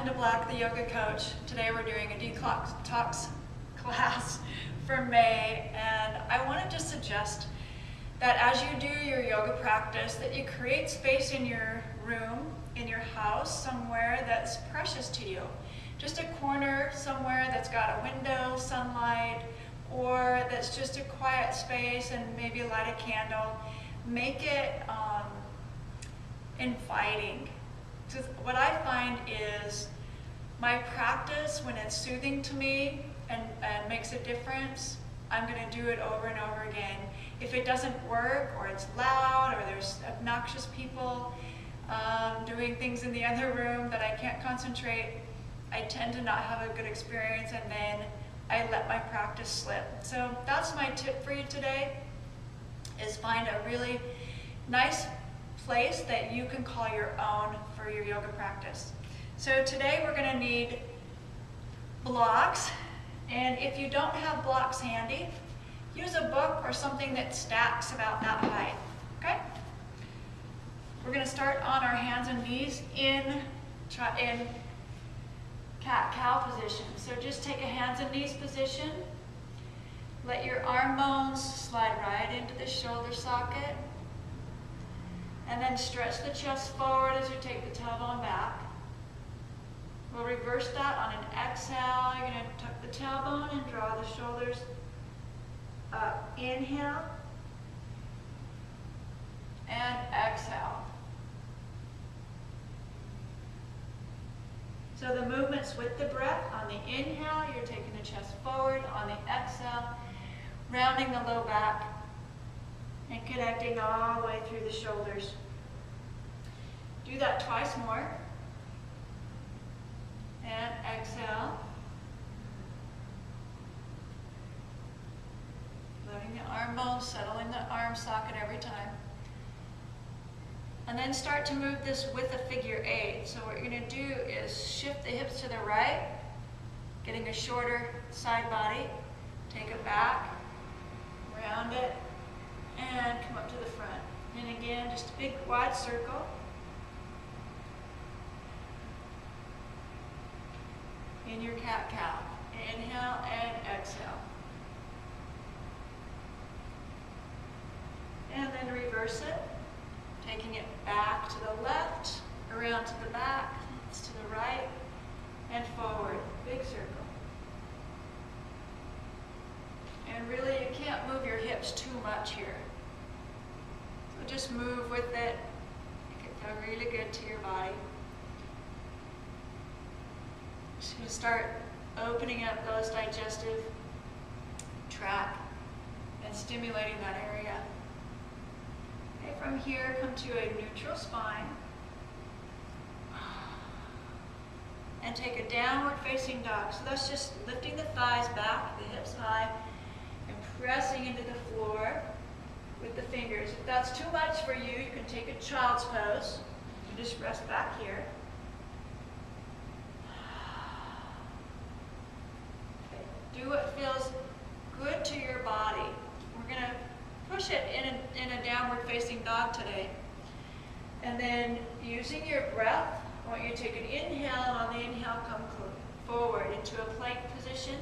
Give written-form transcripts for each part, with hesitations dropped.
Linda Black, the yoga coach. Today we're doing a detox class for May, and I wanted to suggest that as you do your yoga practice, that you create space in your room, in your house, somewhere that's precious to you. Just a corner somewhere that's got a window, sunlight, or that's just a quiet space, and maybe light a candle. Make it inviting. Because what I find is my practice, when it's soothing to me and makes a difference, I'm going to do it over and over again. If it doesn't work, or it's loud, or there's obnoxious people doing things in the other room that I can't concentrate, I tend to not have a good experience, and then I let my practice slip. So that's my tip for you today, is find a really nice place that you can call your own for your yoga practice. So today we're going to need blocks, and if you don't have blocks handy, use a book or something that stacks about that height, okay? We're going to start on our hands and knees in cat-cow position. So just take a hands and knees position. Let your arm bones slide right into the shoulder socket. And then stretch the chest forward as you take the tailbone back. We'll reverse that on an exhale. You're going to tuck the tailbone and draw the shoulders up. Inhale. And exhale. So the movement's with the breath. On the inhale, you're taking the chest forward. On the exhale, rounding the low back and connecting all the way through the shoulders. Do that twice more. And exhale. Letting the arm bones, settling the arm socket every time. And then start to move this with a figure 8. So what you're going to do is shift the hips to the right, getting a shorter side body. Take it back, round it, and come up to the front. And again, just a big wide circle. In your cat-cow. Inhale and exhale. And then reverse it, taking it back to the left, around to the back, to the right, and forward. Big circle. And really, you can't move your hips too much here. So just move with it. Make it feel really good to your body. Just going to start opening up those digestive tract and stimulating that area. Okay, from here, come to a neutral spine. And take a downward facing dog. So that's just lifting the thighs back, the hips high, and pressing into the floor with the fingers. If that's too much for you, you can take a child's pose. You just rest back here. Okay. Do what feels good to your body. We're going to push it in a downward facing dog today. And then using your breath, I want you to take an inhale, and on the inhale, come forward into a plank position.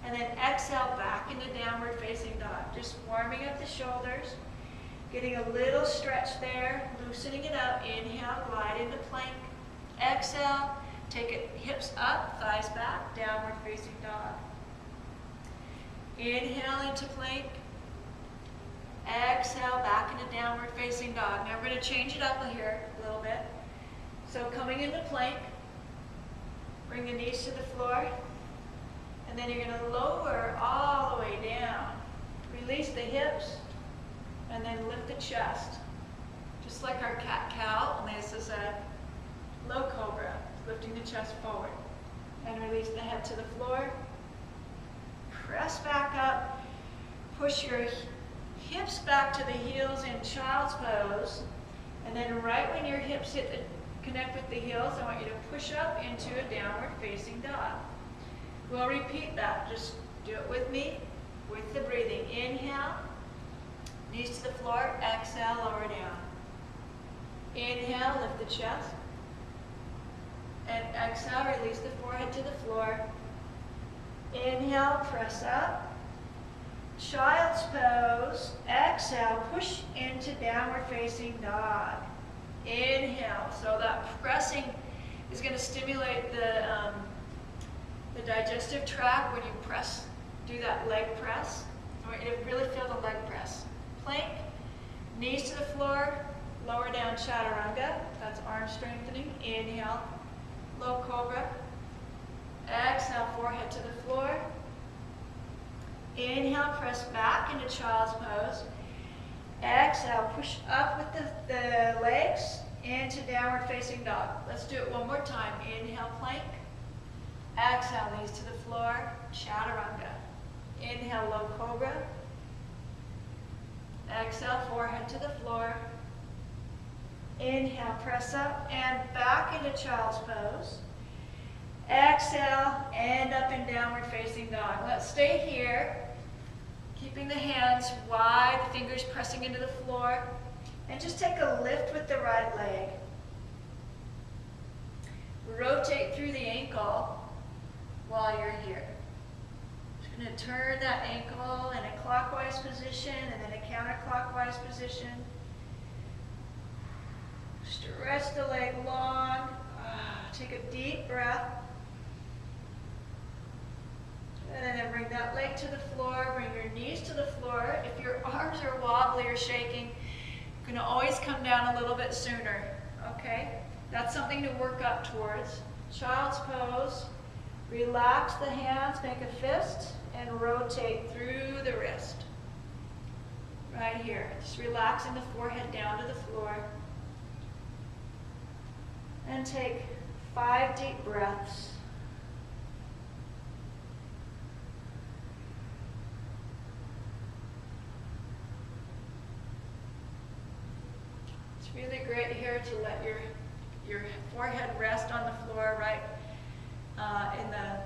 And then exhale back into downward facing dog. Just warming up the shoulders, getting a little stretch there, loosening it up. Inhale, glide into plank. Exhale, take it hips up, thighs back, downward facing dog. Inhale into plank. Exhale back into downward facing dog. Now we're going to change it up here a little bit. So coming into plank, bring the knees to the floor, and then you're going to lower all the way down. Release the hips, and then lift the chest. Just like our cat-cow, only this is a low cobra, lifting the chest forward. And release the head to the floor. Press back up, push your hips back to the heels in child's pose, and then right when your hips connect with the heels, I want you to push up into a downward facing dog. We'll repeat that. Just do it with me, with the breathing. Inhale, knees to the floor. Exhale, lower down. Inhale, lift the chest. And Exhale, release the forehead to the floor. Inhale, press up. Child's pose. Exhale, push into downward facing dog. Inhale. So that pressing is going to stimulate the digestive tract when you press, do that leg press. I want you to really feel the leg press. Plank, knees to the floor, lower down chaturanga. That's arm strengthening. Inhale, low cobra. Exhale, forehead to the floor. Inhale, press back into child's pose. Exhale, push up with the legs into downward facing dog. Let's do it one more time. Inhale, plank. Exhale, knees to the floor, chaturanga. Inhale, low cobra. Exhale, forehead to the floor. Inhale, press up and back into child's pose. Exhale, end up in downward facing dog. Let's stay here, keeping the hands wide, the fingers pressing into the floor, and just take a lift with the right leg. Rotate through the ankle while you're here. Just going to turn that ankle in a clockwise position and then a counterclockwise position. Stretch the leg long. Take a deep breath. And then bring that leg to the floor. Bring your knees to the floor. If your arms are wobbly or shaking, you're going to always come down a little bit sooner. Okay? That's something to work up towards. Child's pose. Relax the hands, make a fist, and rotate through the wrist. Right here. Just relaxing the forehead down to the floor. And take 5 deep breaths. It's really great here to let your forehead rest on the floor right in the,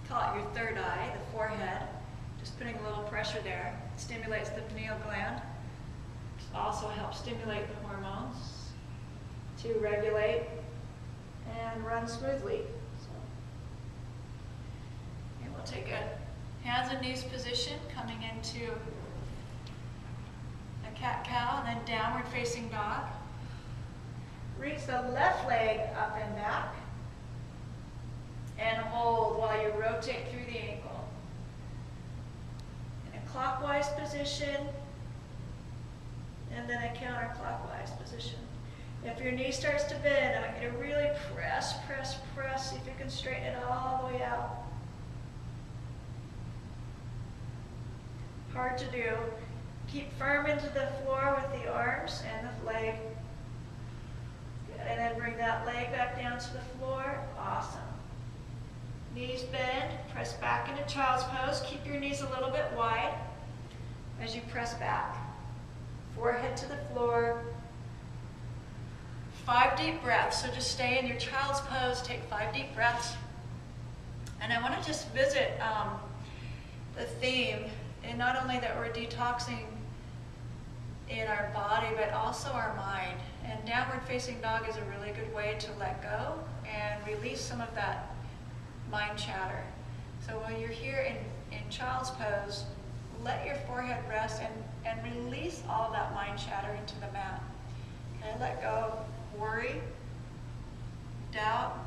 call it your third eye, the forehead. Just putting a little pressure there. It stimulates the pineal gland. It also helps stimulate the hormones to regulate and run smoothly. And we'll take a hands and knees position, coming into a cat-cow, and then downward facing dog. Reach the left leg up and back, and hold while you rotate through the ankle. In a clockwise position, and then a counterclockwise position. If your knee starts to bend, I want you to really press, press, press. See if you can straighten it all the way out. Hard to do. Keep firm into the floor with the arms and the leg. Good. And then bring that leg back down to the floor. Awesome. Knees bend. Press back into child's pose. Keep your knees a little bit wide as you press back. Forehead to the floor. 5 deep breaths. So just stay in your child's pose. Take 5 deep breaths. And I want to just visit the theme, and not only that we're detoxing in our body, but also our mind. And downward facing dog is a really good way to let go and release some of that mind chatter. So when you're here in child's pose, let your forehead rest and release all of that mind chatter into the mat. Okay, let go of worry, doubt,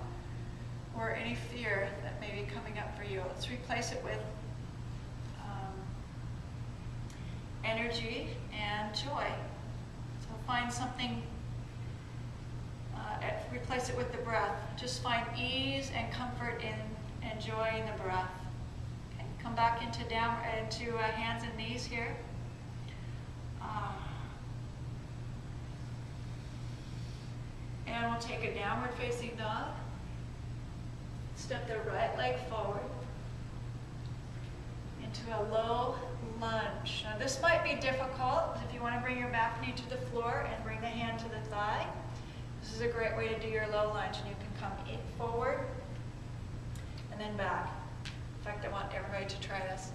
or any fear that may be coming up for you. Let's replace it with energy and joy. So find something, replace it with the breath. Just find ease and comfort in enjoying the breath. Okay. Come back into hands and knees here. And we'll take a downward facing dog. Step the right leg forward into a low lunge. Now this might be difficult if you want to bring your back knee to the floor and bring the hand to the thigh. This is a great way to do your low lunge, and you can come forward and then back. In fact, I want everybody to try this.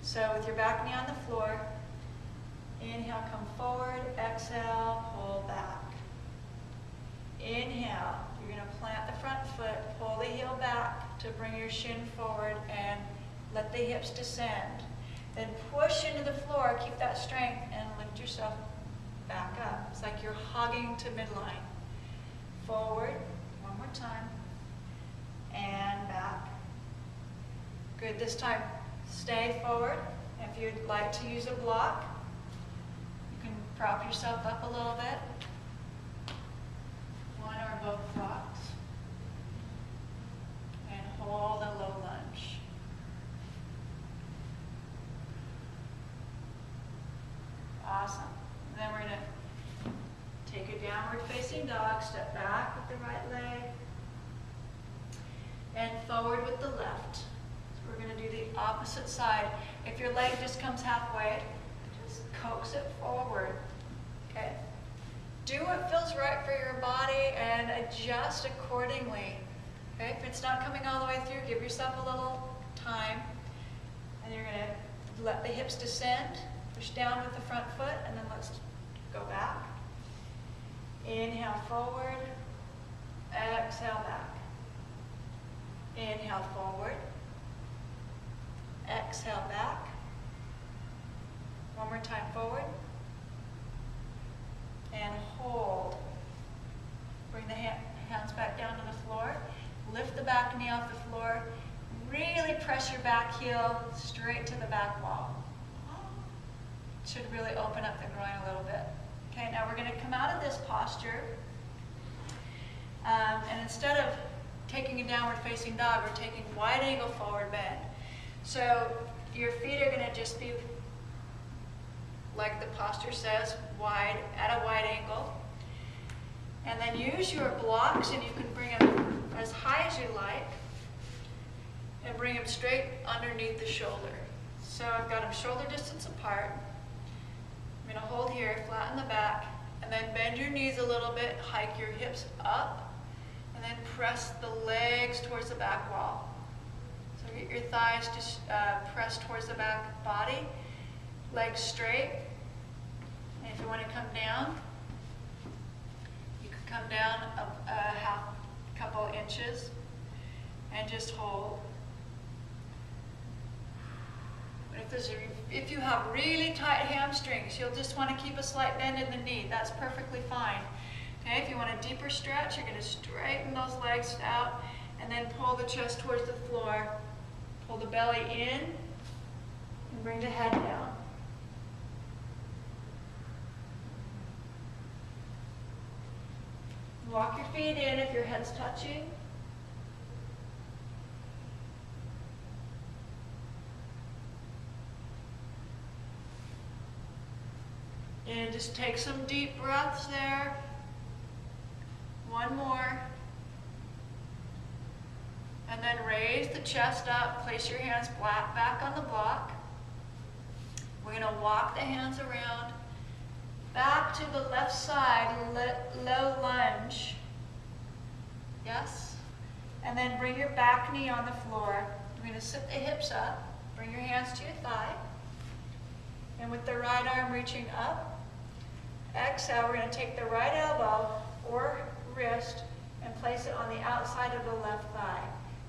So with your back knee on the floor, inhale, come forward, exhale, pull back. Inhale, you're going to plant the front foot, pull the heel back to bring your shin forward and let the hips descend. Then push into the floor, keep that strength, and lift yourself back up. It's like you're hugging to midline. Forward, one more time, and back. Good, this time stay forward. If you'd like to use a block, you can prop yourself up a little bit. One or both blocks. And hold a low lunge. Awesome. And then we're going to take a downward facing dog, step back with the right leg, and forward with the left. So we're going to do the opposite side. If your leg just comes halfway, just coax it forward. Okay? Do what feels right for your body and adjust accordingly. Okay? If it's not coming all the way through, give yourself a little time. And you're going to let the hips descend. Push down with the front foot, and then let's go back. Inhale forward, exhale back. Inhale forward, exhale back. One more time forward. And hold. Bring the hands back down to the floor. Lift the back knee off the floor. Really press your back heel straight to the back wall. Should really open up the groin a little bit. Okay, now we're going to come out of this posture. And instead of taking a downward facing dog, we're taking wide angle forward bend. So your feet are going to just be, like the posture says, wide, at a wide angle. And then use your blocks, and you can bring them as high as you like, and bring them straight underneath the shoulder. So I've got them shoulder distance apart. I'm going to hold here, flatten the back, and then bend your knees a little bit, hike your hips up, and then press the legs towards the back wall. So get your thighs just pressed towards the back body, legs straight. And if you want to come down, you can come down a couple inches and just hold. If you have really tight hamstrings, you'll just want to keep a slight bend in the knee. That's perfectly fine. Okay, if you want a deeper stretch, you're going to straighten those legs out and then pull the chest towards the floor. Pull the belly in and bring the head down. Walk your feet in if your head's touching. And just take some deep breaths there. One more. And then raise the chest up. Place your hands flat back on the block. We're going to walk the hands around. Back to the left side, low lunge. Yes? And then bring your back knee on the floor. We're going to sit the hips up. Bring your hands to your thigh. And with the right arm reaching up, exhale, we're going to take the right elbow or wrist and place it on the outside of the left thigh.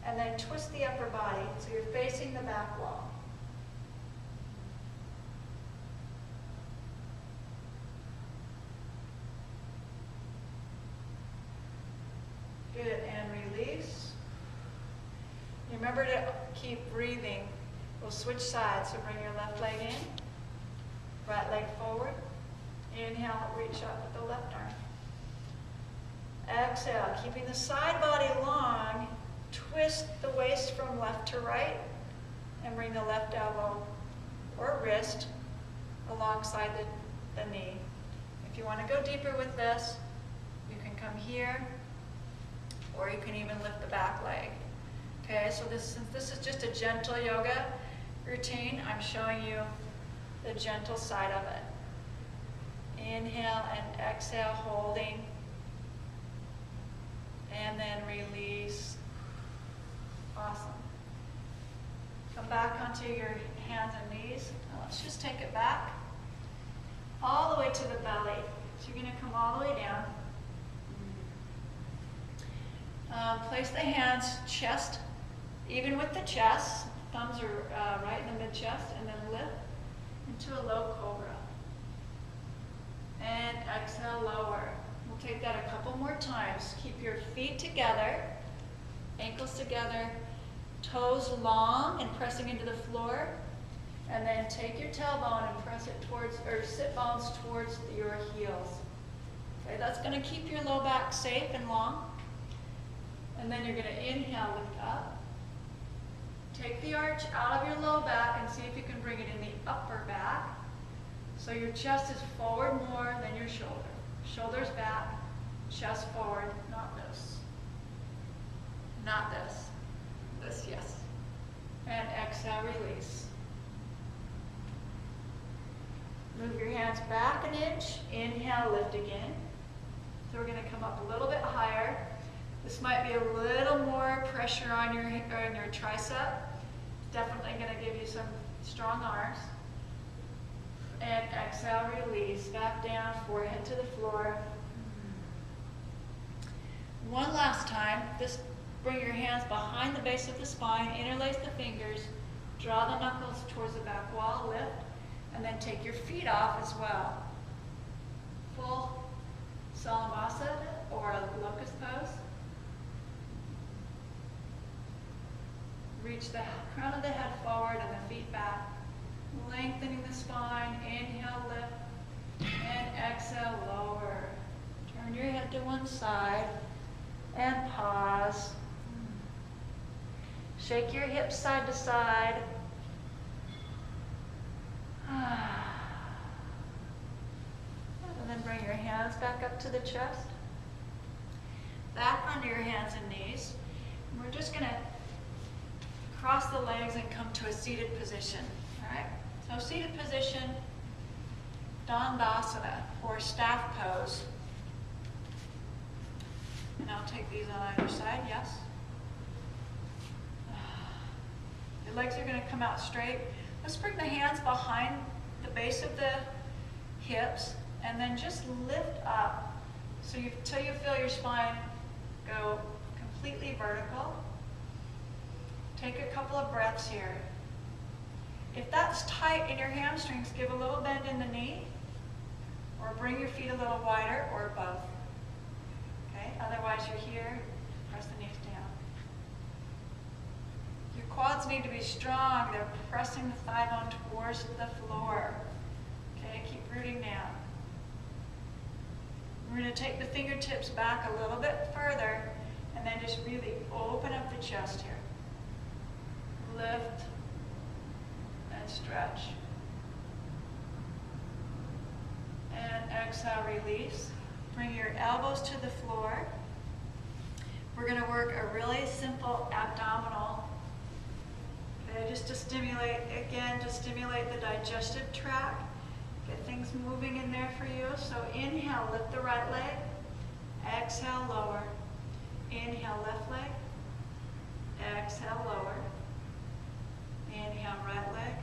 And then twist the upper body so you're facing the back wall. Good, and release. Remember to keep breathing. We'll switch sides, so bring your left leg in. Right leg forward. Inhale, reach up with the left arm. Exhale, keeping the side body long, twist the waist from left to right and bring the left elbow or wrist alongside the knee. If you want to go deeper with this, you can come here or you can even lift the back leg. Okay, so since this is just a gentle yoga routine, I'm showing you the gentle side of it. Inhale and exhale, holding. And then release. Awesome. Come back onto your hands and knees. Now let's just take it back. All the way to the belly. So you're going to come all the way down. Place the hands chest, even with the chest. Thumbs are right in the mid-chest, and then lift into a low cobra. And exhale, lower. We'll take that a couple more times. Keep your feet together, ankles together, toes long and pressing into the floor. And then take your tailbone and press it towards, or sit bones towards your heels. Okay, that's going to keep your low back safe and long. And then you're going to inhale, lift up. Take the arch out of your low back and see if you can bring it in the upper back. So your chest is forward more than your shoulder. Shoulders back, chest forward, not this. Not this. This, yes. And exhale, release. Move your hands back an inch. Inhale, lift again. So we're going to come up a little bit higher. This might be a little more pressure on your tricep. Definitely going to give you some strong arms. And exhale, release. Back down, forehead to the floor. One last time. Just bring your hands behind the base of the spine. Interlace the fingers. Draw the knuckles towards the back wall. Lift. And then take your feet off as well. Full salutations or a locust pose. Reach the crown of the head forward and the feet back. Lengthening the spine. Inhale, lift. And exhale, lower. Turn your head to one side and pause. Shake your hips side to side. And then bring your hands back up to the chest. Back onto your hands and knees. And we're just going to cross the legs and come to a seated position. All right? So seated position, Dandasana, or staff pose. And I'll take these on either side, yes. Your legs are going to come out straight. Let's bring the hands behind the base of the hips and then just lift up till you feel your spine go completely vertical. Take a couple of breaths here. If that's tight in your hamstrings, give a little bend in the knee or bring your feet a little wider or both. Okay? Otherwise you're here, press the knees down. Your quads need to be strong. They're pressing the thigh bone towards the floor. Okay, keep rooting down. We're going to take the fingertips back a little bit further and then just really open up the chest here. Lift and stretch. And exhale, release. Bring your elbows to the floor. We're going to work a really simple abdominal. Okay, just to stimulate, again, to stimulate the digestive tract. Get things moving in there for you. So inhale, lift the right leg. Exhale, lower. Inhale, left leg. Exhale, lower. Inhale, right leg.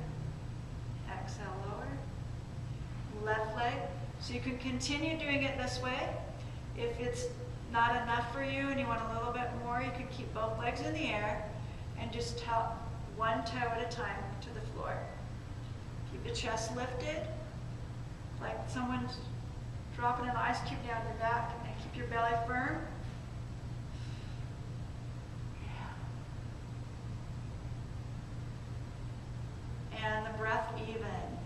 Exhale, lower. Left leg. So you can continue doing it this way. If it's not enough for you and you want a little bit more, you can keep both legs in the air and just tap one toe at a time to the floor. Keep the chest lifted, like someone's dropping an ice cube down your back, and keep your belly firm. And the breath even.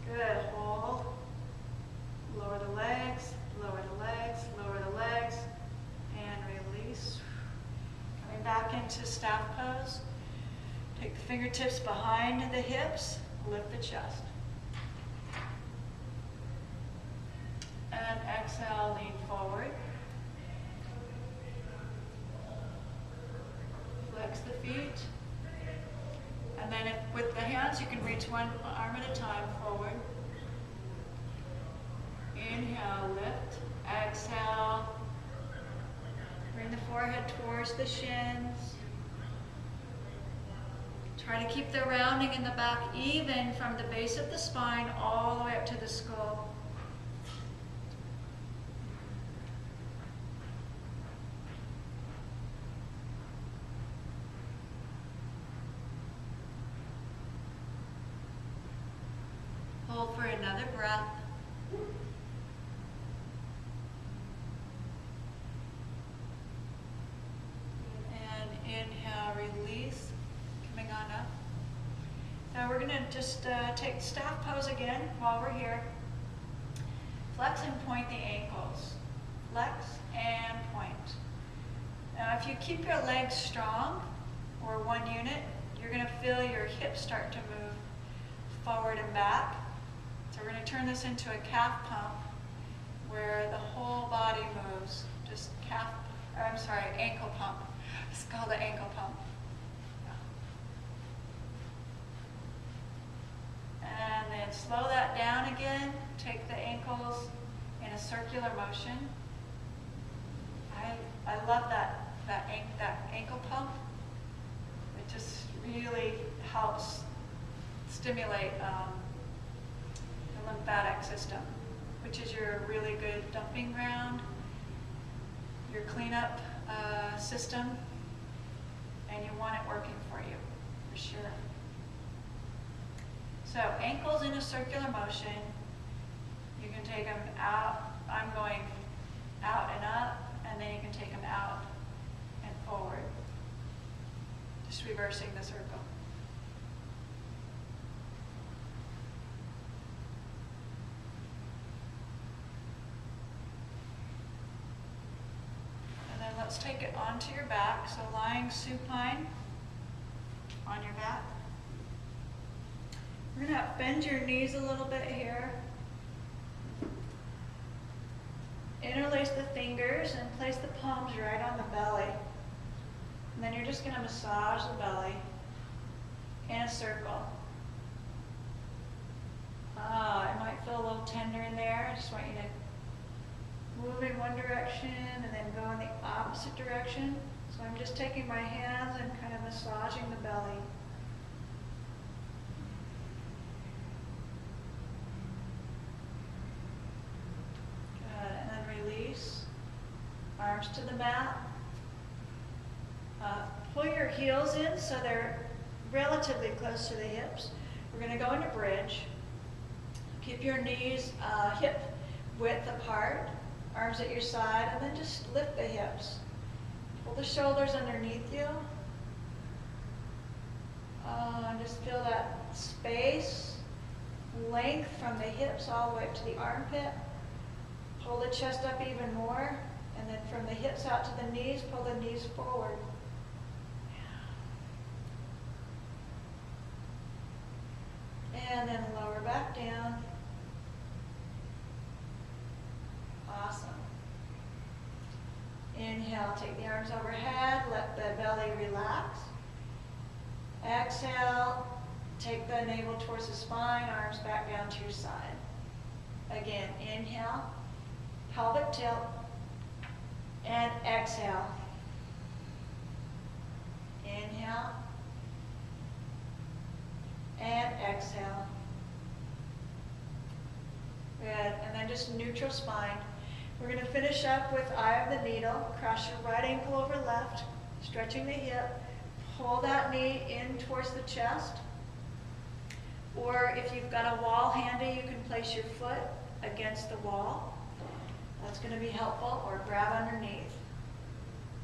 Good, hold. Lower the legs, lower the legs, lower the legs, and release. Coming back into staff pose. Take the fingertips behind the hips, lift the chest. And exhale, lean forward. Flex the feet. And then with the hands, you can reach one arm at a time forward. Inhale, lift. Exhale. Bring the forehead towards the shins. Try to keep the rounding in the back even from the base of the spine all the way up to the skull. another breath. And inhale, release, coming on up. Now we're going to just take staff pose again while we're here. Flex and point the ankles. Flex and point. Now if you keep your legs strong, or one unit, you're going to feel your hips start to move forward and back. So we're going to turn this into a calf pump where the whole body moves. Just ankle pump. It's called an ankle pump. And then slow that down again. Take the ankles in a circular motion. I love that ankle pump. It just really helps stimulate the lymphatic system, which is your really good dumping ground, your cleanup system, and you want it working for you, for sure. So ankles in a circular motion. You can take them out. I'm going out and up, and then you can take them out and forward. Just reversing the circle. And then let's take it onto your back. So lying supine on your back. We're going to bend your knees a little bit here. Interlace the fingers and place the palms right on the belly. And then you're just going to massage the belly in a circle. It might feel a little tender in there. I just want you to move in one direction and then go in the opposite direction. So I'm just taking my hands and kind of massaging the belly. Good. And then release. Arms to the mat. Pull your heels in so they're relatively close to the hips. We're going to go into bridge. Keep your knees hip width apart, arms at your side, and then just lift the hips. Pull the shoulders underneath you. And just feel that space, length from the hips all the way up to the armpit. Pull the chest up even more, and then from the hips out to the knees, pull the knees forward. And then lower back down. Awesome. Inhale, take the arms overhead, let the belly relax. Exhale, take the navel towards the spine, arms back down to your side. Again, inhale, pelvic tilt, and exhale. Inhale, and exhale. Good, and then just neutral spine. We're going to finish up with eye of the needle. Cross your right ankle over left, stretching the hip. Pull that knee in towards the chest. Or if you've got a wall handy, you can place your foot against the wall. That's going to be helpful, or grab underneath.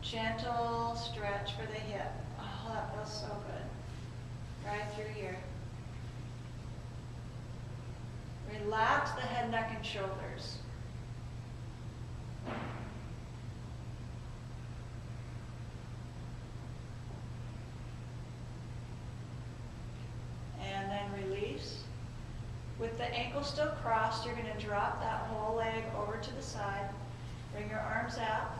Gentle stretch for the hip. Oh, that feels so good. Right through here. Relax the head, neck, and shoulders. And then release. With the ankle still crossed, you're going to drop that whole leg over to the side. Bring your arms out.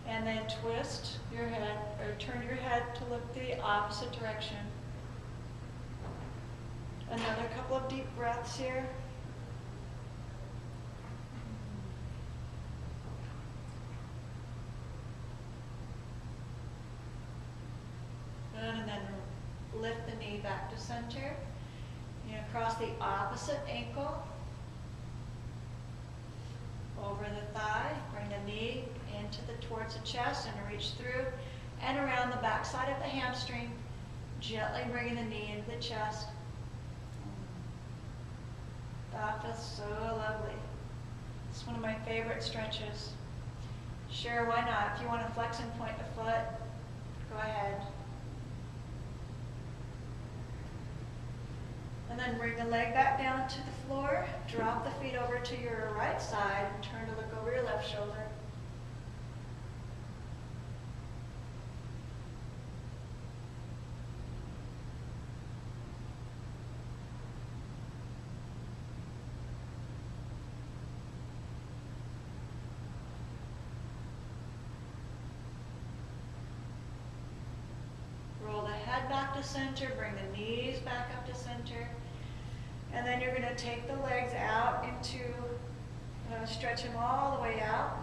And then twist your head, or turn your head to look the opposite direction. Another couple of deep breaths here. Good, and then lift the knee back to center. You're going to cross the opposite ankle over the thigh. Bring the knee towards the chest and reach through and around the back side of the hamstring. Gently bringing the knee into the chest. Ah, it feels so lovely. It's one of my favorite stretches. Sure, why not? If you want to flex and point the foot, go ahead. And then bring the leg back down to the floor. Drop the feet over to your right side and turn to look over your left shoulder. Roll the head back to center, bring the knees back up to center. And then you're going to take the legs out into, stretch them all the way out.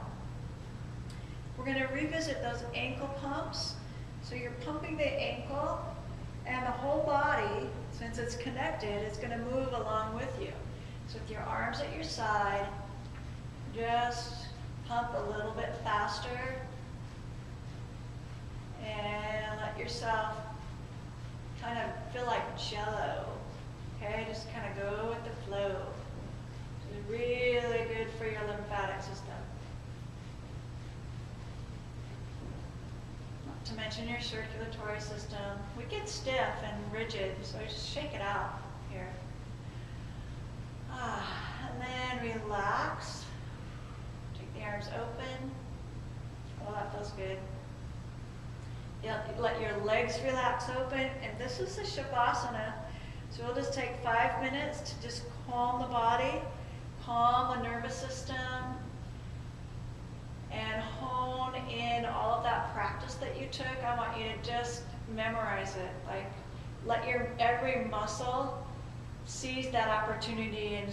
We're going to revisit those ankle pumps. So you're pumping the ankle and the whole body, since it's connected, it's going to move along with you. So with your arms at your side, just pump a little bit faster. And let yourself kind of feel like jello. Okay, just kind of go with the flow. It's really good for your lymphatic system. Not to mention your circulatory system. We get stiff and rigid, so just shake it out here. And then relax. Take the arms open. Oh, that feels good. Let your legs relax open. And this is the Shavasana. So we'll just take 5 minutes to just calm the body, calm the nervous system, and hone in all of that practice that you took. I want you to just memorize it. Like, let your every muscle seize that opportunity and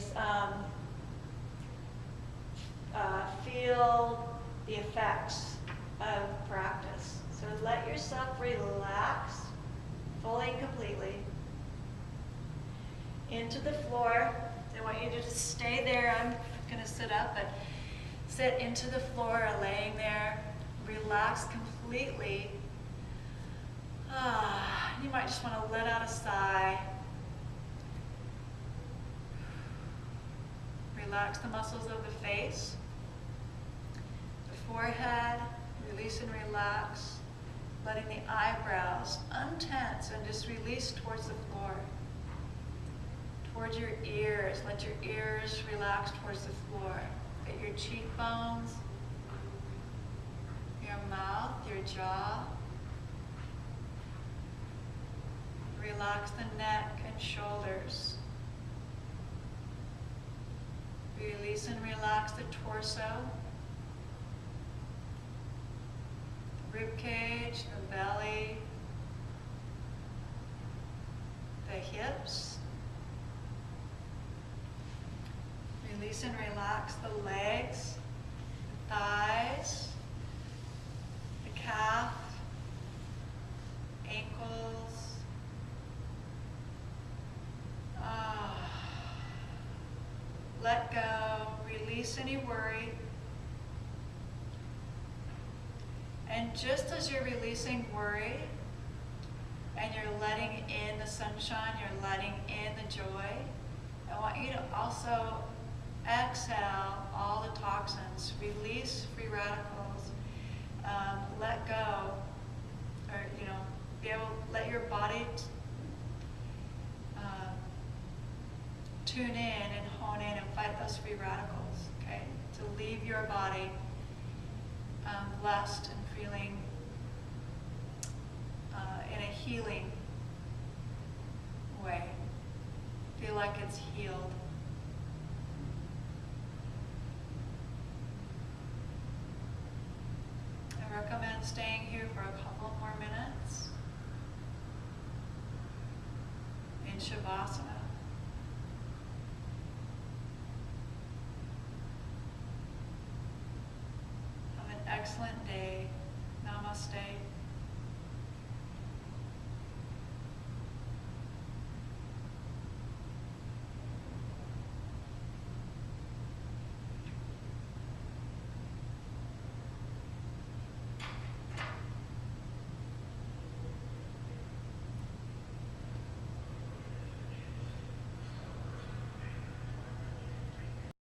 feel the effects of practice. So let yourself relax fully and completely into the floor. I want you to just stay there. I'm going to sit up, but sit into the floor, laying there. Relax completely. You might just want to let out a sigh. Relax the muscles of the face, the forehead. Release and relax. Letting the eyebrows untense and just release towards the floor. Towards your ears, let your ears relax towards the floor. Get your cheekbones, your mouth, your jaw. Relax the neck and shoulders. Release and relax the torso, the rib cage, the belly, the hips. Release and relax the legs, the thighs, the calf, ankles. Let go, release any worry. And just as you're releasing worry and you're letting in the sunshine, you're letting in the joy, I want you to also exhale all the toxins, release free radicals, let go, or be able to let your body tune in and hone in and fight those free radicals. Okay, to leave your body blessed and feeling in a healing way. Feel like it's healed. I recommend staying here for a couple more minutes in Shavasana. Have an excellent day. Namaste.